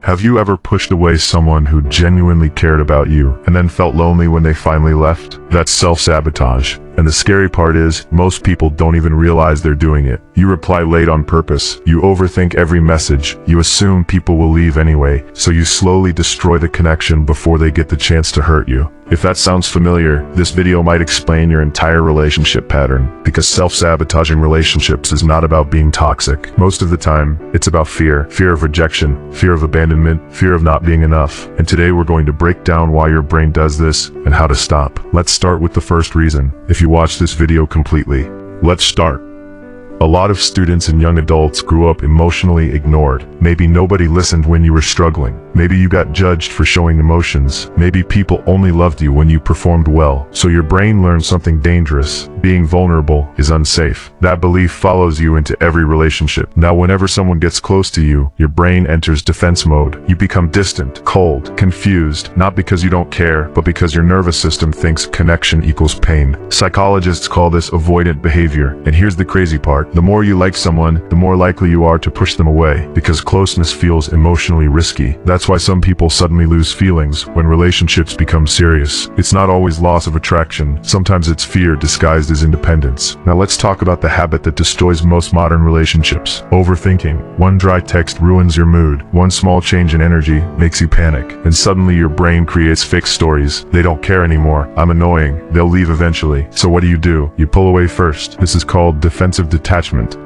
Have you ever pushed away someone who genuinely cared about you and then felt lonely when they finally left? That's self-sabotage. And the scary part is, most people don't even realize they're doing it. You reply late on purpose, you overthink every message, you assume people will leave anyway, so you slowly destroy the connection before they get the chance to hurt you. If that sounds familiar, this video might explain your entire relationship pattern, because self-sabotaging relationships is not about being toxic. Most of the time, it's about fear of rejection, fear of abandonment, fear of not being enough. And today we're going to break down why your brain does this and how to stop. Let's start with the first reason. If you watch this video completely, let's start. A lot of students and young adults grew up emotionally ignored. Maybe nobody listened when you were struggling. Maybe you got judged for showing emotions. Maybe people only loved you when you performed well. So your brain learned something dangerous. Being vulnerable is unsafe. That belief follows you into every relationship. Now, whenever someone gets close to you, your brain enters defense mode. You become distant, cold, confused, not because you don't care, but because your nervous system thinks connection equals pain. Psychologists call this avoidant behavior. And here's the crazy part. The more you like someone, the more likely you are to push them away, because closeness feels emotionally risky. That's why some people suddenly lose feelings when relationships become serious. It's not always loss of attraction. Sometimes it's fear disguised as independence. Now let's talk about the habit that destroys most modern relationships. Overthinking. One dry text ruins your mood. One small change in energy makes you panic. And suddenly your brain creates fake stories. They don't care anymore. I'm annoying. They'll leave eventually. So what do? You pull away first. This is called defensive detachment.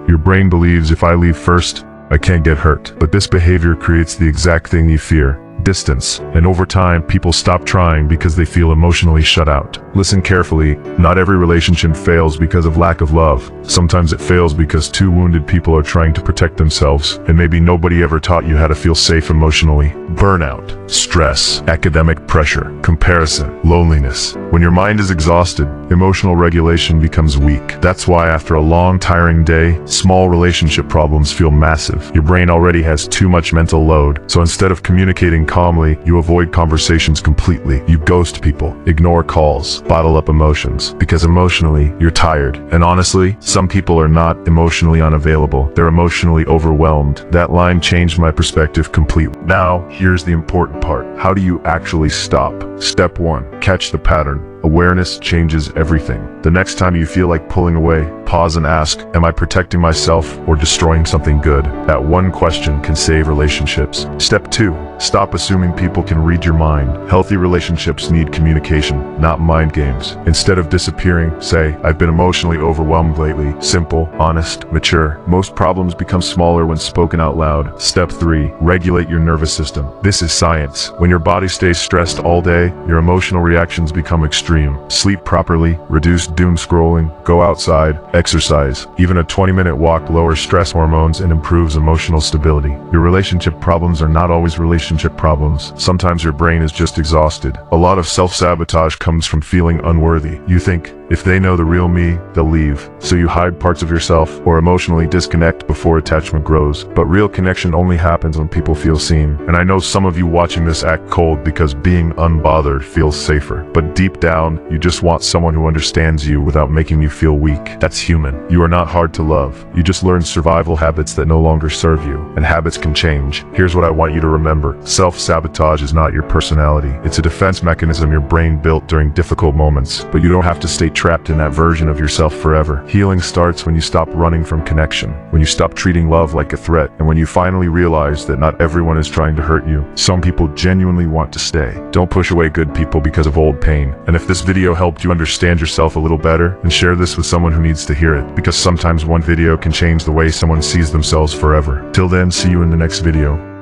Your brain believes if I leave first, I can't get hurt. But this behavior creates the exact thing you fear: distance. And over time, people stop trying because they feel emotionally shut out. Listen carefully. Not every relationship fails because of lack of love. Sometimes it fails because two wounded people are trying to protect themselves, and maybe nobody ever taught you how to feel safe emotionally. Burnout, stress, academic pressure, comparison, loneliness. When your mind is exhausted, emotional regulation becomes weak. That's why after a long, tiring day, small relationship problems feel massive. Your brain already has too much mental load, so instead of communicating calmly, you avoid conversations completely. You ghost people, ignore calls, bottle up emotions, because emotionally, you're tired. And honestly, some people are not emotionally unavailable. They're emotionally overwhelmed. That line changed my perspective completely. Now, here's the important part. How do you actually stop? Step 1. Catch the pattern. Awareness changes everything. The next time you feel like pulling away, pause and ask, am I protecting myself or destroying something good? That one question can save relationships. Step 2. Stop assuming people can read your mind. Healthy relationships need communication, not mind games. Instead of disappearing, say, I've been emotionally overwhelmed lately. Simple, honest, mature. Most problems become smaller when spoken out loud. Step 3. Regulate your nervous system. This is science. When your body stays stressed all day, your emotional reactions become extreme. Sleep properly, reduce doom scrolling, go outside, exercise. Even a 20-minute walk lowers stress hormones and improves emotional stability. Your relationship problems are not always relationship problems. Sometimes your brain is just exhausted. A lot of self-sabotage comes from feeling unworthy. You think, if they know the real me, they'll leave. So you hide parts of yourself or emotionally disconnect before attachment grows. But real connection only happens when people feel seen. And I know some of you watching this act cold because being unbothered feels safer. But deep down, you just want someone who understands you without making you feel weak. That's human. You are not hard to love. You just learn survival habits that no longer serve you. And habits can change. Here's what I want you to remember. Self-sabotage is not your personality. It's a defense mechanism your brain built during difficult moments. But you don't have to stay trapped in that version of yourself forever. Healing starts when you stop running from connection, when you stop treating love like a threat, and when you finally realize that not everyone is trying to hurt you. Some people genuinely want to stay. Don't push away good people because of old pain. And if this video helped you understand yourself a little better, then share this with someone who needs to hear it, because sometimes one video can change the way someone sees themselves forever. Till then, see you in the next video.